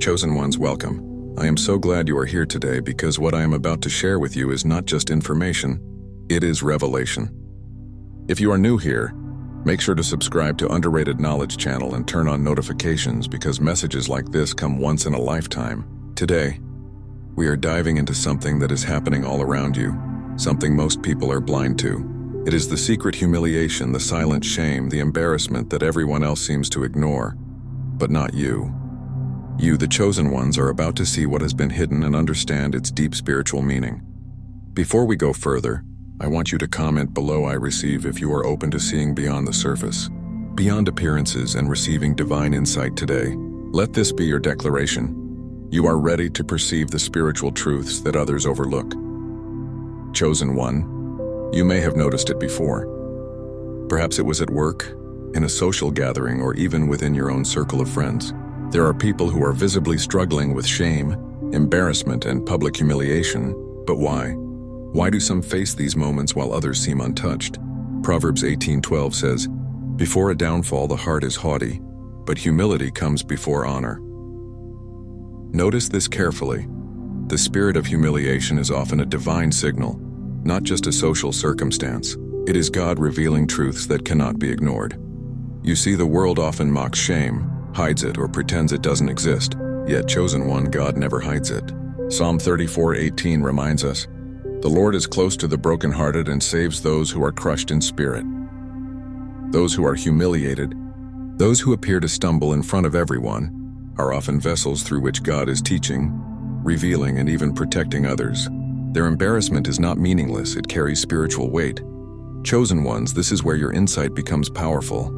Chosen ones, welcome. I am so glad you are here today because what I am about to share with you is not just information, it is revelation. If you are new here, make sure to subscribe to Underrated Knowledge channel and turn on notifications because messages like this come once in a lifetime. Today, we are diving into something that is happening all around you, something most people are blind to. It is the secret humiliation, the silent shame, the embarrassment that everyone else seems to ignore, but not you. You, the chosen ones, are about to see what has been hidden and understand its deep spiritual meaning. Before we go further, I want you to comment below I receive if you are open to seeing beyond the surface, beyond appearances and receiving divine insight today. Let this be your declaration. You are ready to perceive the spiritual truths that others overlook. Chosen one, you may have noticed it before. Perhaps it was at work, in a social gathering, or even within your own circle of friends. There are people who are visibly struggling with shame, embarrassment, and public humiliation. But why? Why do some face these moments while others seem untouched? Proverbs 18:12 says, "Before a downfall the heart is haughty, but humility comes before honor." Notice this carefully. The spirit of humiliation is often a divine signal, not just a social circumstance. It is God revealing truths that cannot be ignored. You see, the world often mocks shame, hides it, or pretends it doesn't exist. Yet, chosen one, God never hides it. Psalm 34:18 reminds us, "The Lord is close to the brokenhearted and saves those who are crushed in spirit." Those who are humiliated, those who appear to stumble in front of everyone, are often vessels through which God is teaching, revealing, and even protecting others. Their embarrassment is not meaningless, it carries spiritual weight. Chosen ones, this is where your insight becomes powerful.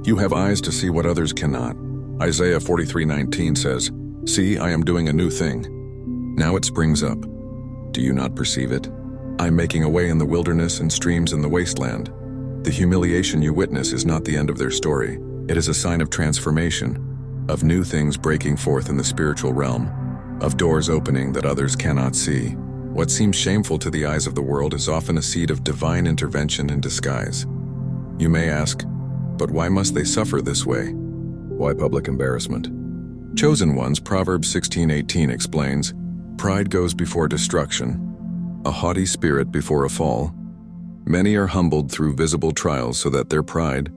You have eyes to see what others cannot. Isaiah 43:19 says, "See, I am doing a new thing. Now it springs up. Do you not perceive it? I am making a way in the wilderness and streams in the wasteland." The humiliation you witness is not the end of their story. It is a sign of transformation, of new things breaking forth in the spiritual realm, of doors opening that others cannot see. What seems shameful to the eyes of the world is often a seed of divine intervention in disguise. You may ask, but why must they suffer this way? Why public embarrassment? Chosen ones, Proverbs 16:18 explains, "Pride goes before destruction, a haughty spirit before a fall. Many are humbled through visible trials so that their pride,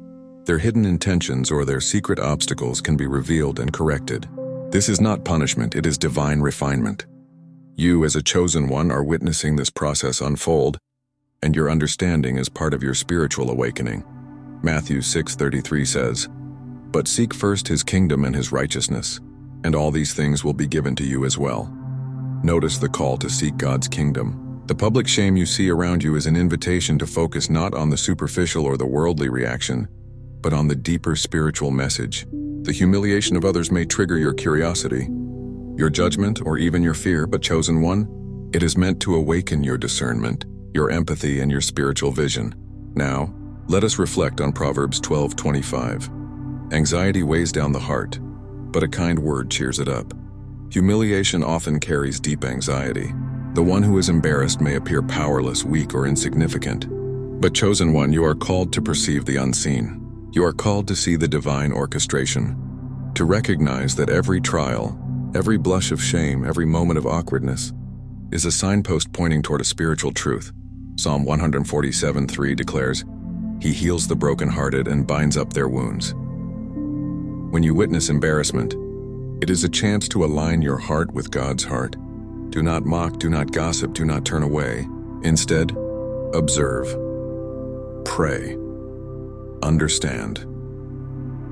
their hidden intentions, or their secret obstacles can be revealed and corrected." This is not punishment, it is divine refinement. You, as a chosen one, are witnessing this process unfold, and your understanding is part of your spiritual awakening. Matthew 6:33 says, "But seek first his kingdom and his righteousness, and all these things will be given to you as well." Notice the call to seek God's kingdom. The public shame you see around you is an invitation to focus not on the superficial or the worldly reaction, but on the deeper spiritual message. The humiliation of others may trigger your curiosity, your judgment, or even your fear, but chosen one, it is meant to awaken your discernment, your empathy, and your spiritual vision. Now, let us reflect on Proverbs 12:25. "Anxiety weighs down the heart, but a kind word cheers it up." Humiliation often carries deep anxiety. The one who is embarrassed may appear powerless, weak, or insignificant. But chosen one, you are called to perceive the unseen. You are called to see the divine orchestration, to recognize that every trial, every blush of shame, every moment of awkwardness is a signpost pointing toward a spiritual truth. Psalm 147:3 declares, "He heals the brokenhearted and binds up their wounds." When you witness embarrassment, it is a chance to align your heart with God's heart. Do not mock, do not gossip, do not turn away. Instead, observe, pray, understand.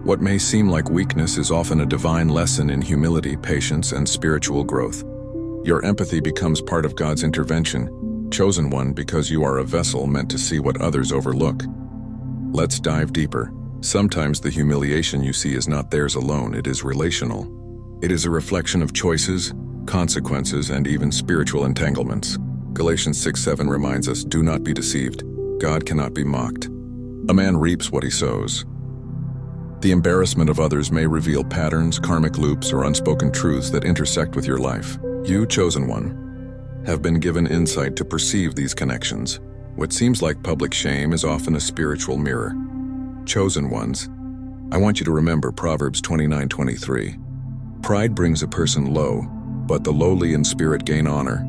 What may seem like weakness is often a divine lesson in humility, patience, and spiritual growth. Your empathy becomes part of God's intervention, chosen one, because you are a vessel meant to see what others overlook. Let's dive deeper. Sometimes the humiliation you see is not theirs alone, it is relational. It is a reflection of choices, consequences, and even spiritual entanglements. Galatians 6:7 reminds us, "Do not be deceived. God cannot be mocked. A man reaps what he sows." The embarrassment of others may reveal patterns, karmic loops, or unspoken truths that intersect with your life. You, chosen one, have been given insight to perceive these connections. What seems like public shame is often a spiritual mirror. Chosen ones, I want you to remember Proverbs 29:23. Pride brings a person low, but the lowly in spirit gain honor.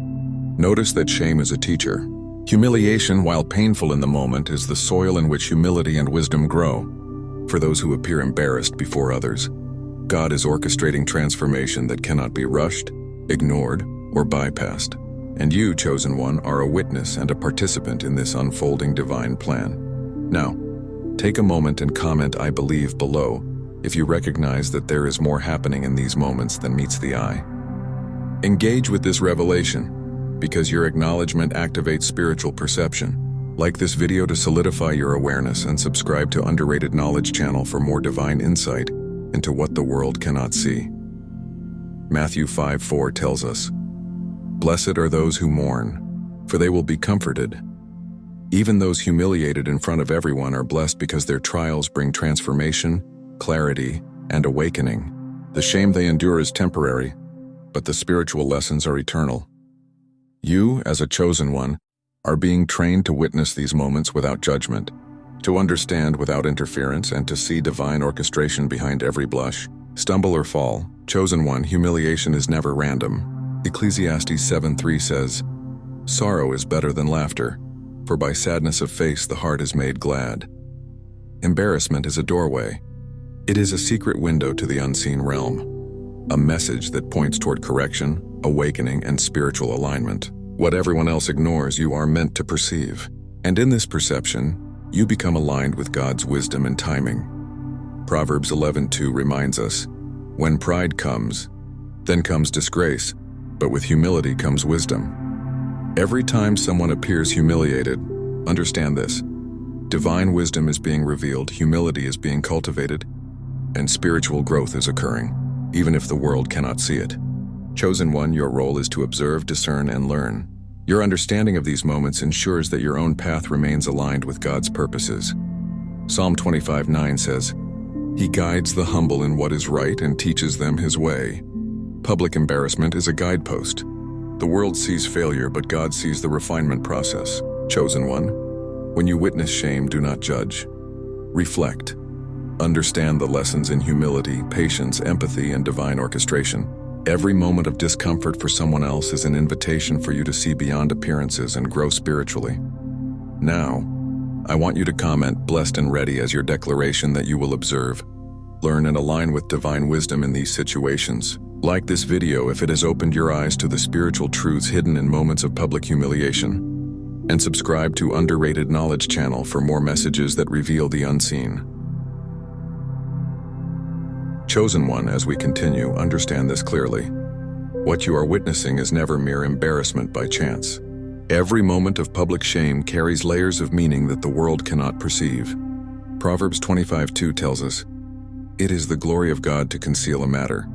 Notice that shame is a teacher. Humiliation, while painful in the moment, is the soil in which humility and wisdom grow. For those who appear embarrassed before others, God is orchestrating transformation that cannot be rushed, ignored, or bypassed. And you, chosen one, are a witness and a participant in this unfolding divine plan. Now, take a moment and comment "I believe" below if you recognize that there is more happening in these moments than meets the eye. Engage with this revelation, because your acknowledgement activates spiritual perception. Like this video to solidify your awareness, and subscribe to Underrated Knowledge channel for more divine insight into what the world cannot see. Matthew 5:4 tells us, "Blessed are those who mourn, for they will be comforted." Even those humiliated in front of everyone are blessed because their trials bring transformation, clarity, and awakening. The shame they endure is temporary, but the spiritual lessons are eternal. You, as a chosen one, are being trained to witness these moments without judgment, to understand without interference, and to see divine orchestration behind every blush, stumble, or fall. Chosen one, humiliation is never random. Ecclesiastes 7:3 says, "Sorrow is better than laughter, for by sadness of face the heart is made glad." Embarrassment is a doorway. It is a secret window to the unseen realm, a message that points toward correction, awakening, and spiritual alignment. What everyone else ignores, you are meant to perceive. And in this perception, you become aligned with God's wisdom and timing. Proverbs 11:2 reminds us, "When pride comes, then comes disgrace, but with humility comes wisdom." Every time someone appears humiliated, understand this: divine wisdom is being revealed, humility is being cultivated, and spiritual growth is occurring, even if the world cannot see it. Chosen one, your role is to observe, discern, and learn. Your understanding of these moments ensures that your own path remains aligned with God's purposes. Psalm 25:9 says, "He guides the humble in what is right and teaches them his way." Public embarrassment is a guidepost. The world sees failure, but God sees the refinement process. Chosen one, when you witness shame, do not judge. Reflect. Understand the lessons in humility, patience, empathy, and divine orchestration. Every moment of discomfort for someone else is an invitation for you to see beyond appearances and grow spiritually. Now, I want you to comment "blessed and ready" as your declaration that you will observe, learn, and align with divine wisdom in these situations. Like this video if it has opened your eyes to the spiritual truths hidden in moments of public humiliation. And subscribe to Underrated Knowledge channel for more messages that reveal the unseen. Chosen one, as we continue, understand this clearly. What you are witnessing is never mere embarrassment by chance. Every moment of public shame carries layers of meaning that the world cannot perceive. Proverbs 25:2 tells us, "It is the glory of God to conceal a matter.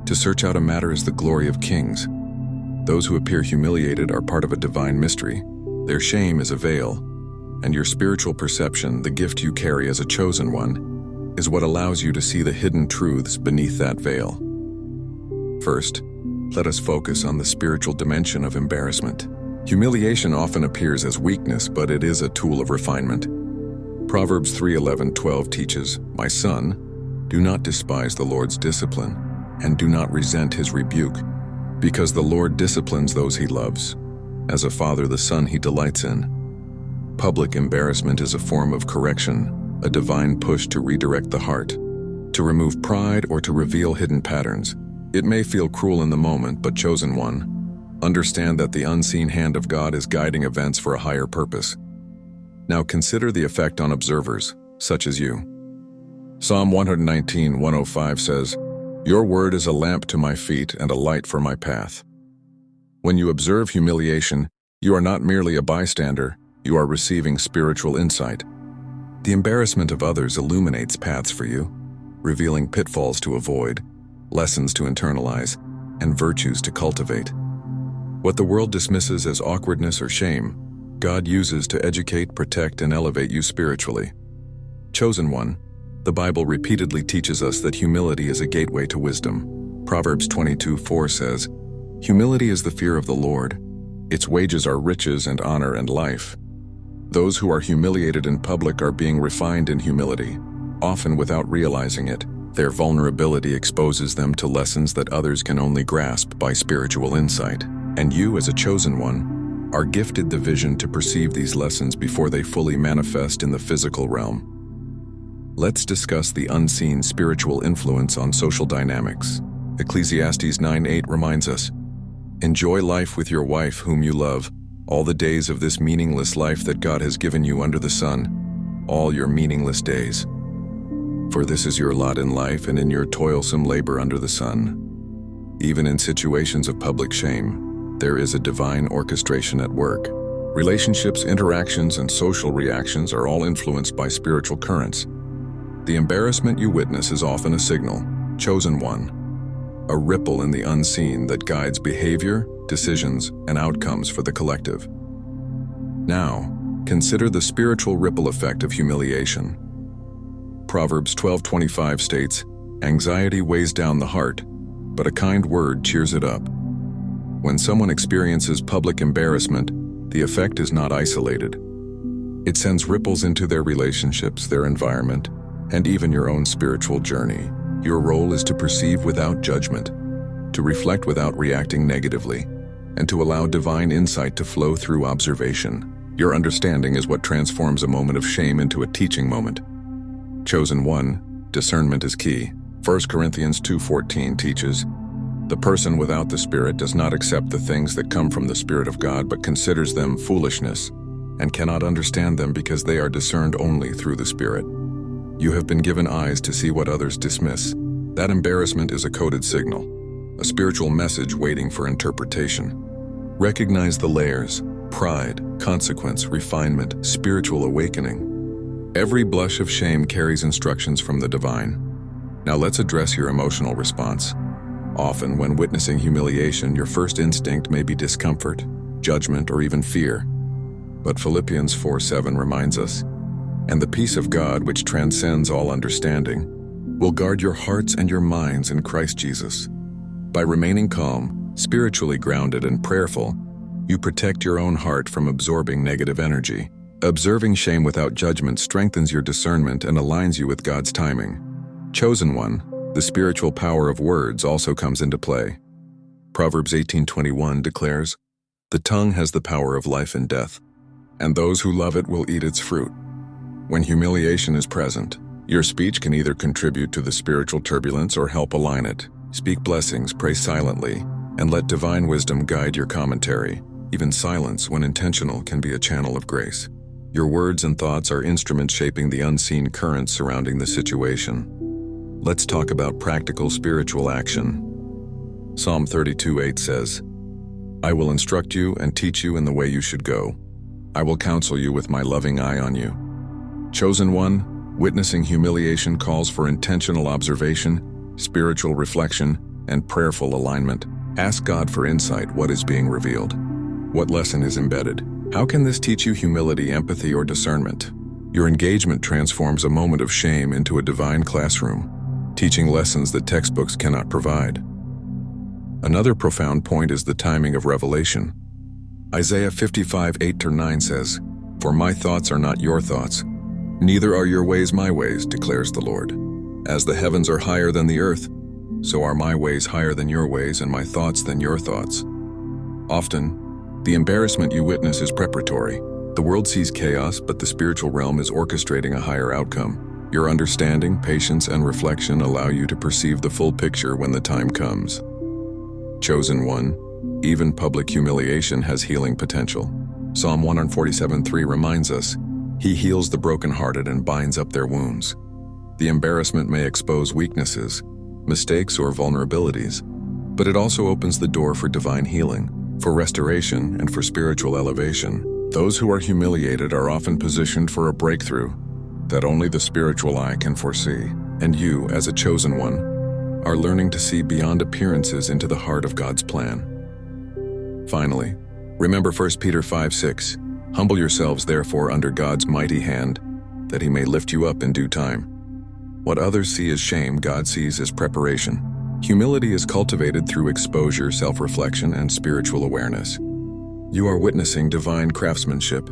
To search out a matter is the glory of kings." Those who appear humiliated are part of a divine mystery. Their shame is a veil, and your spiritual perception, the gift you carry as a chosen one, is what allows you to see the hidden truths beneath that veil. First, let us focus on the spiritual dimension of embarrassment. Humiliation often appears as weakness, but it is a tool of refinement. Proverbs 3:11-12 teaches, "My son, do not despise the Lord's discipline, and do not resent his rebuke, because the Lord disciplines those he loves. As a father the son he delights in." Public embarrassment is a form of correction, a divine push to redirect the heart, to remove pride or to reveal hidden patterns. It may feel cruel in the moment, but chosen one, understand that the unseen hand of God is guiding events for a higher purpose. Now consider the effect on observers, such as you. Psalm 119:105 says, "Your word is a lamp to my feet and a light for my path." When you observe humiliation, you are not merely a bystander, you are receiving spiritual insight. The embarrassment of others illuminates paths for you, revealing pitfalls to avoid, lessons to internalize, and virtues to cultivate. What the world dismisses as awkwardness or shame, God uses to educate, protect, and elevate you spiritually. Chosen one, the Bible repeatedly teaches us that humility is a gateway to wisdom. Proverbs 22:4 says, "Humility is the fear of the Lord. Its wages are riches and honor and life." Those who are humiliated in public are being refined in humility, often without realizing it, Their vulnerability exposes them to lessons that others can only grasp by spiritual insight. And you, as a chosen one, are gifted the vision to perceive these lessons before they fully manifest in the physical realm. Let's discuss the unseen spiritual influence on social dynamics. Ecclesiastes 9:8 reminds us, "Enjoy life with your wife whom you love, all the days of this meaningless life that God has given you under the sun, all your meaningless days. For this is your lot in life and in your toilsome labor under the sun." Even in situations of public shame, there is a divine orchestration at work. Relationships, interactions, and social reactions are all influenced by spiritual currents. The embarrassment you witness is often a signal, chosen one, a ripple in the unseen that guides behavior, decisions, and outcomes for the collective. Now, consider the spiritual ripple effect of humiliation. Proverbs 12:25 states, "Anxiety weighs down the heart, but a kind word cheers it up." When someone experiences public embarrassment, the effect is not isolated. It sends ripples into their relationships, their environment, and even your own spiritual journey. Your role is to perceive without judgment, to reflect without reacting negatively, and to allow divine insight to flow through observation. Your understanding is what transforms a moment of shame into a teaching moment. Chosen one, discernment is key. 1 Corinthians 2:14 teaches, "The person without the Spirit does not accept the things that come from the Spirit of God, but considers them foolishness, and cannot understand them because they are discerned only through the Spirit." You have been given eyes to see what others dismiss. That embarrassment is a coded signal, a spiritual message waiting for interpretation. Recognize the layers: pride, consequence, refinement, spiritual awakening. Every blush of shame carries instructions from the divine. Now let's address your emotional response. Often, when witnessing humiliation, your first instinct may be discomfort, judgment, or even fear. But Philippians 4:7 reminds us, "And the peace of God, which transcends all understanding, will guard your hearts and your minds in Christ Jesus." By remaining calm, spiritually grounded, and prayerful, you protect your own heart from absorbing negative energy. Observing shame without judgment strengthens your discernment and aligns you with God's timing. Chosen one, the spiritual power of words also comes into play. Proverbs 18:21 declares, "The tongue has the power of life and death, and those who love it will eat its fruit." When humiliation is present, your speech can either contribute to the spiritual turbulence or help align it. Speak blessings, pray silently, and let divine wisdom guide your commentary. Even silence, when intentional, can be a channel of grace. Your words and thoughts are instruments shaping the unseen currents surrounding the situation. Let's talk about practical spiritual action. Psalm 32:8 says, "I will instruct you and teach you in the way you should go. I will counsel you with my loving eye on you." Chosen one, witnessing humiliation calls for intentional observation, spiritual reflection, and prayerful alignment. Ask God for insight. What is being revealed? What lesson is embedded? How can this teach you humility, empathy, or discernment? Your engagement transforms a moment of shame into a divine classroom, teaching lessons that textbooks cannot provide. Another profound point is the timing of revelation. Isaiah 55:8-9 says, "For my thoughts are not your thoughts, neither are your ways my ways, declares the Lord. As the heavens are higher than the earth, so are my ways higher than your ways, and my thoughts than your thoughts." Often, the embarrassment you witness is preparatory. The world sees chaos, but the spiritual realm is orchestrating a higher outcome. Your understanding, patience, and reflection allow you to perceive the full picture when the time comes. Chosen one, even public humiliation has healing potential. Psalm 147:3 reminds us, "He heals the brokenhearted and binds up their wounds." The embarrassment may expose weaknesses, mistakes, or vulnerabilities, but it also opens the door for divine healing, for restoration, and for spiritual elevation. Those who are humiliated are often positioned for a breakthrough that only the spiritual eye can foresee. And you, as a chosen one, are learning to see beyond appearances into the heart of God's plan. Finally, remember 1 Peter 5:6, "Humble yourselves therefore under God's mighty hand, that he may lift you up in due time." What others see as shame, God sees as preparation. Humility is cultivated through exposure, self-reflection, and spiritual awareness. You are witnessing divine craftsmanship,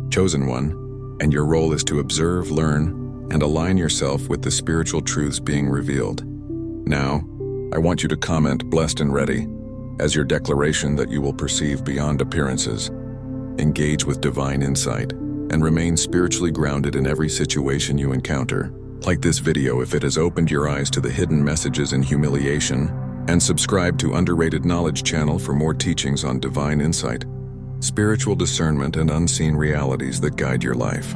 chosen one, and your role is to observe, learn, and align yourself with the spiritual truths being revealed. Now, I want you to comment "blessed and ready" as your declaration that you will perceive beyond appearances, engage with divine insight, and remain spiritually grounded in every situation you encounter. Like this video if it has opened your eyes to the hidden messages in humiliation, and subscribe to Underrated Knowledge channel for more teachings on divine insight, spiritual discernment, and unseen realities that guide your life.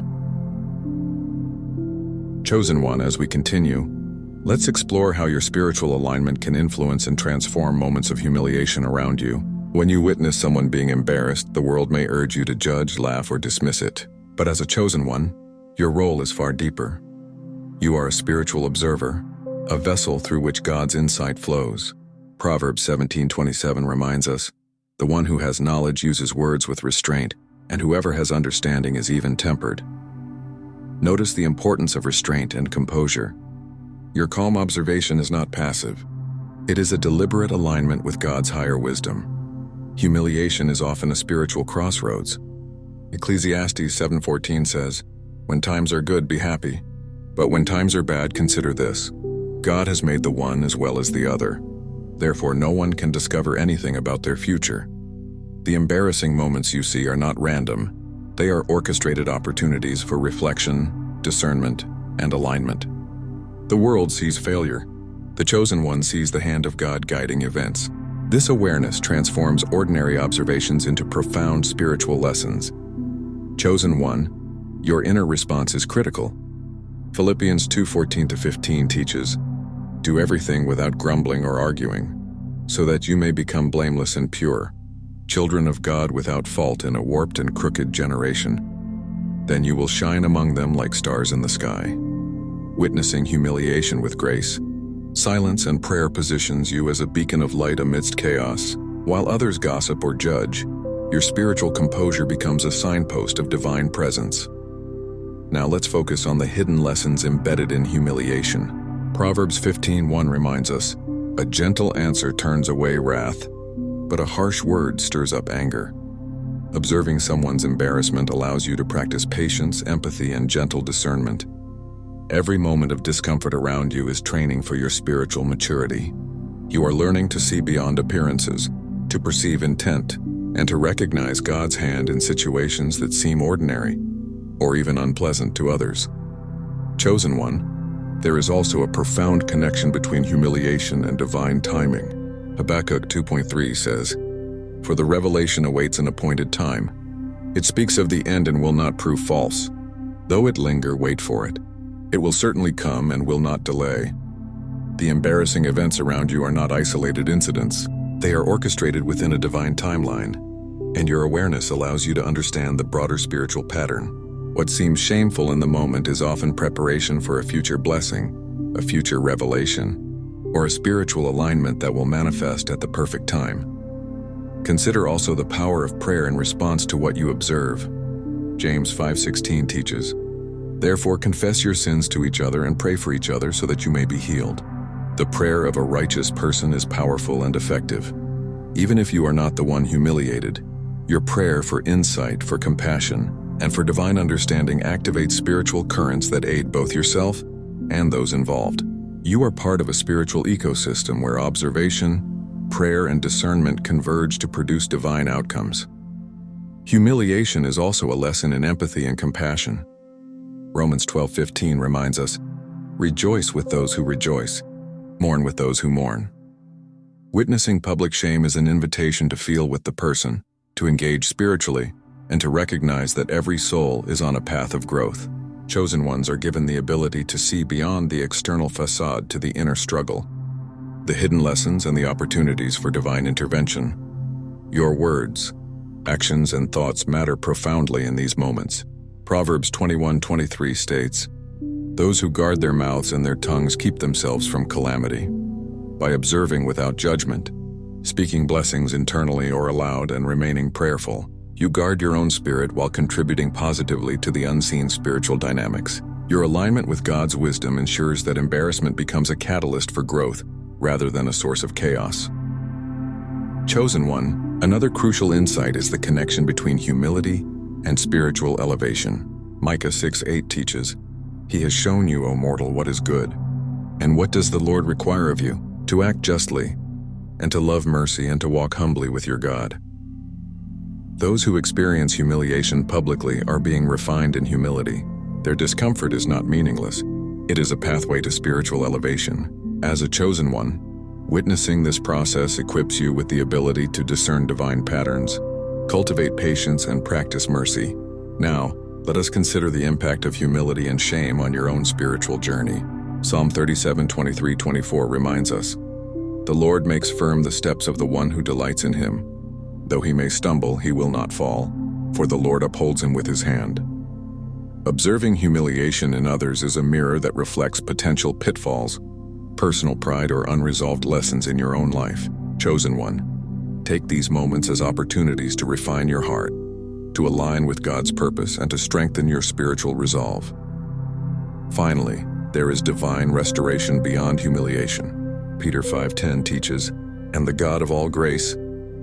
Chosen one, as we continue, let's explore how your spiritual alignment can influence and transform moments of humiliation around you. When you witness someone being embarrassed, the world may urge you to judge, laugh, or dismiss it. But as a chosen one, your role is far deeper. You are a spiritual observer, a vessel through which God's insight flows. Proverbs 17:27 reminds us, "The one who has knowledge uses words with restraint, and whoever has understanding is even-tempered." Notice the importance of restraint and composure. Your calm observation is not passive. It is a deliberate alignment with God's higher wisdom. Humiliation is often a spiritual crossroads. Ecclesiastes 7:14 says, "When times are good, be happy. But when times are bad, consider this. God has made the one as well as the other. Therefore, no one can discover anything about their future." The embarrassing moments you see are not random. They are orchestrated opportunities for reflection, discernment, and alignment. The world sees failure. The chosen one sees the hand of God guiding events. This awareness transforms ordinary observations into profound spiritual lessons. Chosen one, your inner response is critical. Philippians 2:14-15 teaches, "Do everything without grumbling or arguing, so that you may become blameless and pure, children of God without fault in a warped and crooked generation. Then you will shine among them like stars in the sky." Witnessing humiliation with grace, silence and prayer positions you as a beacon of light amidst chaos. While others gossip or judge, your spiritual composure becomes a signpost of divine presence. Now let's focus on the hidden lessons embedded in humiliation. Proverbs 15:1 reminds us, "A gentle answer turns away wrath, but a harsh word stirs up anger." Observing someone's embarrassment allows you to practice patience, empathy, and gentle discernment. Every moment of discomfort around you is training for your spiritual maturity. You are learning to see beyond appearances, to perceive intent, and to recognize God's hand in situations that seem ordinary or even unpleasant to others. Chosen one, there is also a profound connection between humiliation and divine timing. Habakkuk 2:3 says, "For the revelation awaits an appointed time. It speaks of the end and will not prove false. Though it linger, wait for it. It will certainly come and will not delay." The embarrassing events around you are not isolated incidents. They are orchestrated within a divine timeline, and your awareness allows you to understand the broader spiritual pattern. What seems shameful in the moment is often preparation for a future blessing, a future revelation, or a spiritual alignment that will manifest at the perfect time. Consider also the power of prayer in response to what you observe. James 5:16 teaches, "Therefore confess your sins to each other and pray for each other so that you may be healed." The prayer of a righteous person is powerful and effective. Even if you are not the one humiliated, your prayer for insight, for compassion, and for divine understanding activates spiritual currents that aid both yourself and those involved. You are part of a spiritual ecosystem where observation, prayer, and discernment converge to produce divine outcomes. Humiliation is also a lesson in empathy and compassion. Romans 12:15 reminds us, "Rejoice with those who rejoice, mourn with those who mourn." Witnessing public shame is an invitation to feel with the person, to engage spiritually, and to recognize that every soul is on a path of growth. Chosen ones are given the ability to see beyond the external facade to the inner struggle, the hidden lessons and the opportunities for divine intervention. Your words, actions, and thoughts matter profoundly in these moments. Proverbs 21:23 states, "Those who guard their mouths and their tongues keep themselves from calamity." By observing without judgment, speaking blessings internally or aloud, and remaining prayerful, you guard your own spirit while contributing positively to the unseen spiritual dynamics. Your alignment with God's wisdom ensures that embarrassment becomes a catalyst for growth rather than a source of chaos. Chosen one, another crucial insight is the connection between humility and spiritual elevation. Micah 6:8 teaches, He has shown you, O mortal, what is good. And what does the Lord require of you? To act justly, and to love mercy, and to walk humbly with your God. Those who experience humiliation publicly are being refined in humility. Their discomfort is not meaningless. It is a pathway to spiritual elevation. As a chosen one, witnessing this process equips you with the ability to discern divine patterns, cultivate patience, and practice mercy. Now, let us consider the impact of humility and shame on your own spiritual journey. Psalm 37:23-24 reminds us, "The Lord makes firm the steps of the one who delights in him. Though he may stumble, he will not fall, for the Lord upholds him with his hand." Observing humiliation in others is a mirror that reflects potential pitfalls, personal pride, or unresolved lessons in your own life. Chosen one, take these moments as opportunities to refine your heart, to align with God's purpose, and to strengthen your spiritual resolve. Finally, there is divine restoration beyond humiliation. Peter 5:10 teaches, "And the God of all grace,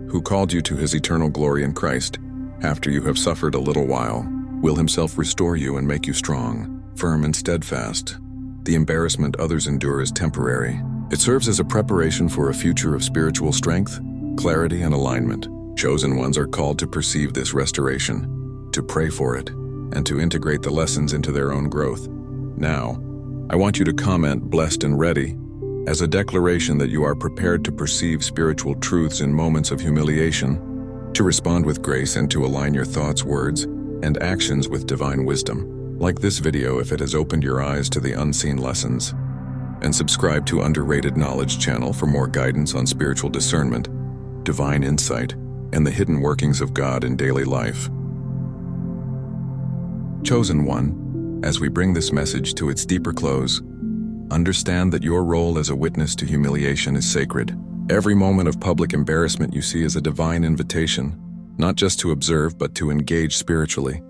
who called you to his eternal glory in Christ, after you have suffered a little while, will himself restore you and make you strong, firm, and steadfast." The embarrassment others endure is temporary. It serves as a preparation for a future of spiritual strength, clarity, and alignment. Chosen ones are called to perceive this restoration, to pray for it, and to integrate the lessons into their own growth. Now, I want you to comment "blessed and ready" as a declaration that you are prepared to perceive spiritual truths in moments of humiliation, to respond with grace, and to align your thoughts, words, and actions with divine wisdom. Like this video if it has opened your eyes to the unseen lessons, and subscribe to Underrated Knowledge channel for more guidance on spiritual discernment, divine insight, and the hidden workings of God in daily life. Chosen one, as we bring this message to its deeper close, understand that your role as a witness to humiliation is sacred. Every moment of public embarrassment you see is a divine invitation, not just to observe but to engage spiritually.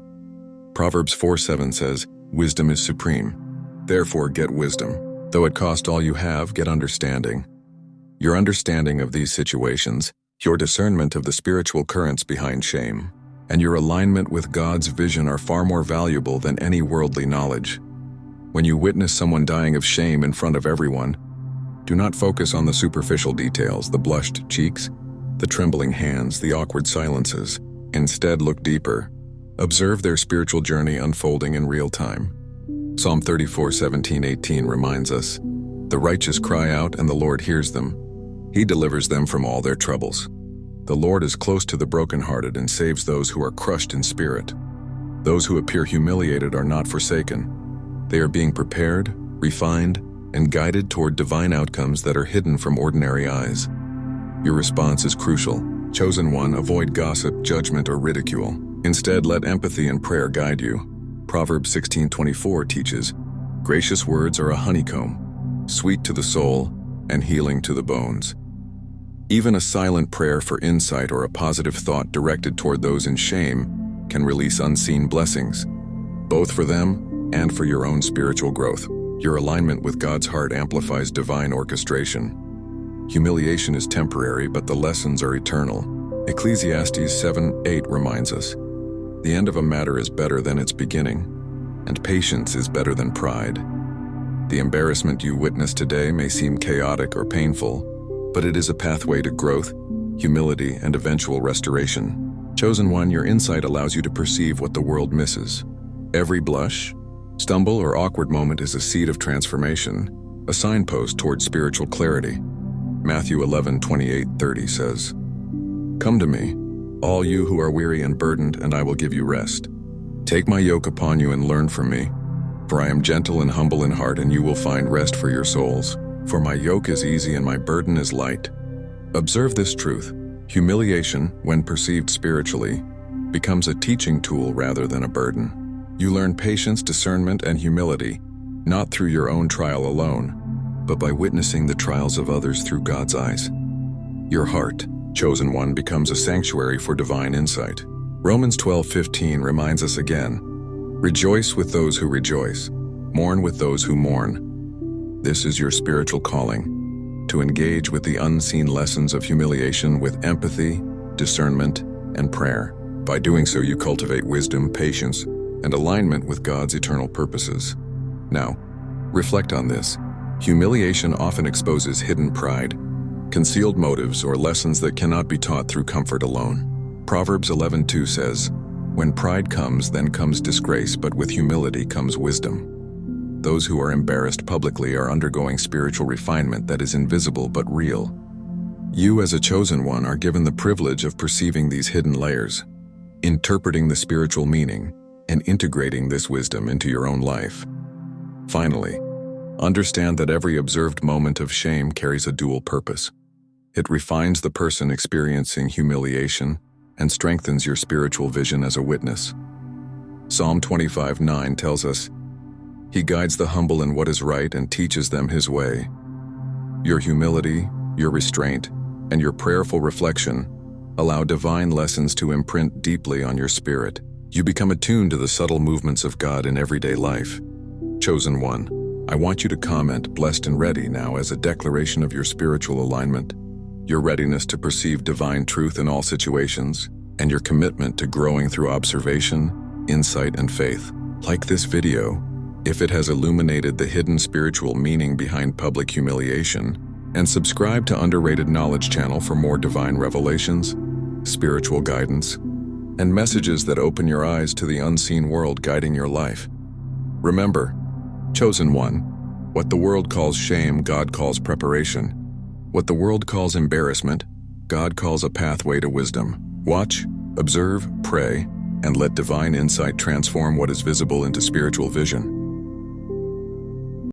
Proverbs 4:7 says, "Wisdom is supreme. Therefore get wisdom. Though it cost all you have, get understanding." Your understanding of these situations, your discernment of the spiritual currents behind shame, and your alignment with God's vision are far more valuable than any worldly knowledge. When you witness someone dying of shame in front of everyone, do not focus on the superficial details, the blushed cheeks, the trembling hands, the awkward silences. Instead, look deeper. Observe their spiritual journey unfolding in real time. Psalm 34:17-18 reminds us, "The righteous cry out, and the Lord hears them. He delivers them from all their troubles. The Lord is close to the brokenhearted and saves those who are crushed in spirit." Those who appear humiliated are not forsaken. They are being prepared, refined, and guided toward divine outcomes that are hidden from ordinary eyes. Your response is crucial. Chosen one, avoid gossip, judgment, or ridicule. Instead, let empathy and prayer guide you. Proverbs 16:24 teaches, "Gracious words are a honeycomb, sweet to the soul and healing to the bones." Even a silent prayer for insight or a positive thought directed toward those in shame can release unseen blessings, both for them and for your own spiritual growth. Your alignment with God's heart amplifies divine orchestration. Humiliation is temporary, but the lessons are eternal. Ecclesiastes 7:8 reminds us, "The end of a matter is better than its beginning, and patience is better than pride." The embarrassment you witness today may seem chaotic or painful, but it is a pathway to growth, humility, and eventual restoration. Chosen one, your insight allows you to perceive what the world misses. Every blush, stumble, or awkward moment is a seed of transformation, a signpost toward spiritual clarity. Matthew 11:28-30 says, "Come to me, all you who are weary and burdened, and I will give you rest. Take my yoke upon you and learn from me, for I am gentle and humble in heart, and you will find rest for your souls. For my yoke is easy and my burden is light." Observe this truth. Humiliation, when perceived spiritually, becomes a teaching tool rather than a burden. You learn patience, discernment, and humility, not through your own trial alone, but by witnessing the trials of others through God's eyes. Your heart, chosen one, becomes a sanctuary for divine insight. Romans 12:15 reminds us again, "Rejoice with those who rejoice, mourn with those who mourn." This is your spiritual calling, to engage with the unseen lessons of humiliation with empathy, discernment, and prayer. By doing so, you cultivate wisdom, patience, and alignment with God's eternal purposes. Now, reflect on this. Humiliation often exposes hidden pride, concealed motives, or lessons that cannot be taught through comfort alone. Proverbs 11:2 says, "When pride comes, then comes disgrace, but with humility comes wisdom." Those who are embarrassed publicly are undergoing spiritual refinement that is invisible but real. You, as a chosen one, are given the privilege of perceiving these hidden layers, interpreting the spiritual meaning, and integrating this wisdom into your own life. Finally, understand that every observed moment of shame carries a dual purpose. It refines the person experiencing humiliation and strengthens your spiritual vision as a witness. Psalm 25:9 tells us, "He guides the humble in what is right and teaches them his way." Your humility, your restraint, and your prayerful reflection allow divine lessons to imprint deeply on your spirit. You become attuned to the subtle movements of God in everyday life. Chosen one, I want you to comment "blessed and ready" now as a declaration of your spiritual alignment, your readiness to perceive divine truth in all situations, and your commitment to growing through observation, insight, and faith. Like this video, if it has illuminated the hidden spiritual meaning behind public humiliation, and subscribe to Underrated Knowledge Channel for more divine revelations, spiritual guidance, and messages that open your eyes to the unseen world guiding your life. Remember, chosen one, what the world calls shame, God calls preparation. What the world calls embarrassment, God calls a pathway to wisdom. Watch, observe, pray, and let divine insight transform what is visible into spiritual vision.